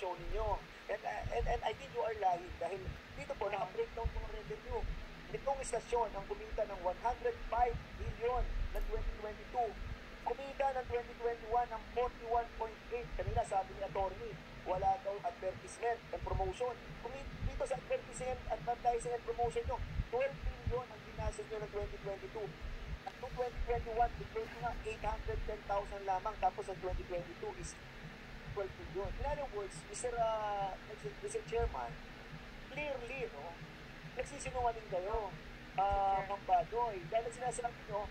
show ninyo. And I think you are lying dahil dito po naka-breakdown po ng revenue. Itong istasyon ang kumita ng 105 billion ng 2022. Kumita ng 2021 ng 41.8. Kanina sabi ni attorney, wala daw advertisement and promotion. Dito sa advertising and promotion nyo, 12 billion ang ginastos nyo ng 2022. At noong 2021, declared nga 810,000 lamang. Tapos ang 2022 is 12 billion. In other words, Mr. Chairman, clearly, no, nagsisinungaling kayo, Ma'am Badoy. Dahil sinasabi nyo,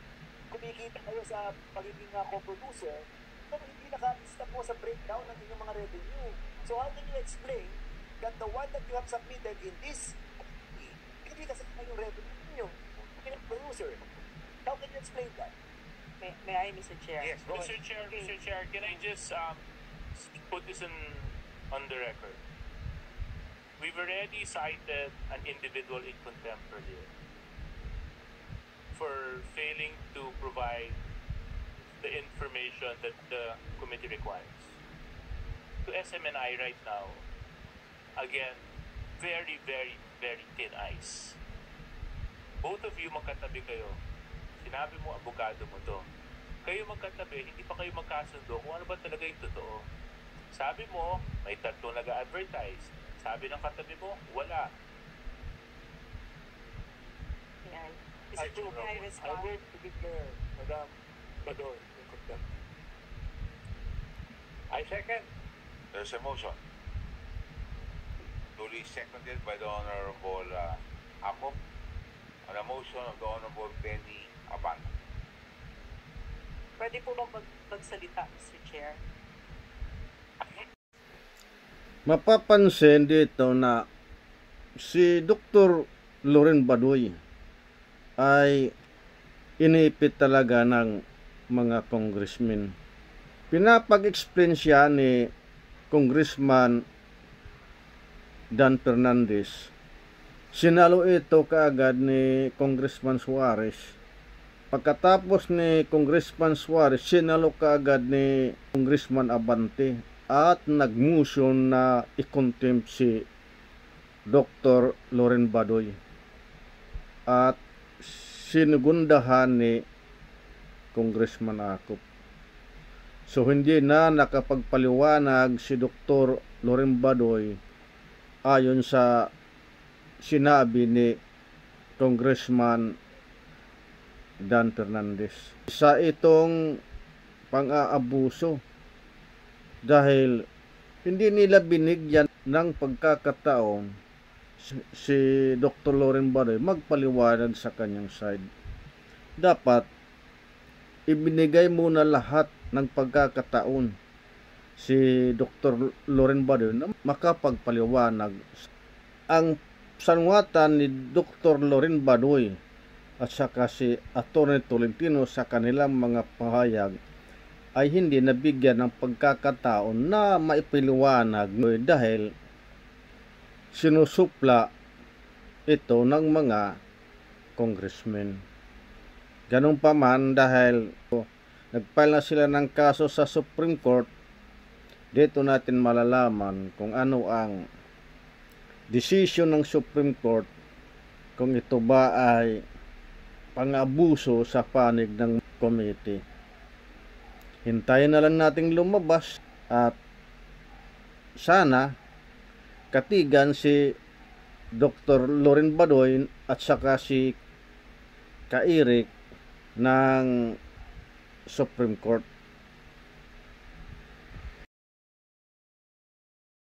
kumikita kayo sa pagiging co-producer, pero hindi nakalista po sa breakdown ng inyong mga revenue. So how can you explain that the one that you have submitted in this, hindi kasama yung revenue ninyo, yung producer? How can you explain that? May I, Mr. Chair? Yes, Mr. Chair, can I just put this on the record? We've already cited an individual in contempt earlier for failing to provide the information that the committee requires. To SMNI right now, again, very, very, very thin ice. Both of you magkatabi kayo. Sinabi mo, abogado mo to. Kayo magkatabi, hindi pa kayo magkasundo kung ano ba talaga yung totoo. Sabi mo, may tatlong nag-advertise. Sabi ng katabi mo, wala. Yan. I Mr. Chu, may I respond? I move to declare Madam Badoy in contempt. I second. There's a motion. Duly seconded by the Honorable Akop on a motion of the Honorable Benny Abante. Pwede po bang magsalita, Mr. Chair? Mapapansin dito na si Dr. Loren Badoy ay inipit talaga ng mga congressmen. Pinapag-explain siya ni Congressman Dan Fernandez. Sinalo ito kaagad ni Congressman Suarez. Pagkatapos ni Congressman Suarez, sinalo kaagad ni Congressman Abante at nag-motion na i-contempt si Dr. Loren Badoy. At sinugundahan ni Congressman Akop. So hindi na nakapagpaliwanag si Dr. Loren Badoy ayon sa sinabi ni Congressman Dan Fernandez sa itong pang-aabuso dahil hindi nila binigyan ng pagkakataon si Dr. Loren Badoy magpaliwanag sa kanyang side. Dapat ibinigay muna lahat ng pagkakataon si Dr. Loren Badoy na makapagpaliwanag. Ang sanwatan ni Dr. Loren Badoy at saka si Atty. Tolentino sa kanilang mga pahayag ay hindi nabigyan ng pagkakataon na maipaliwanag dahil sinusupla ito ng mga congressmen. Ganun pa man dahil nagfile na sila ng kaso sa Supreme Court, dito natin malalaman kung ano ang decision ng Supreme Court, kung ito ba ay pang-abuso sa panig ng committee. Hintayin na lang nating lumabas at sana katigan si Dr. Loren Badoy at saka si Kairik ng Supreme Court.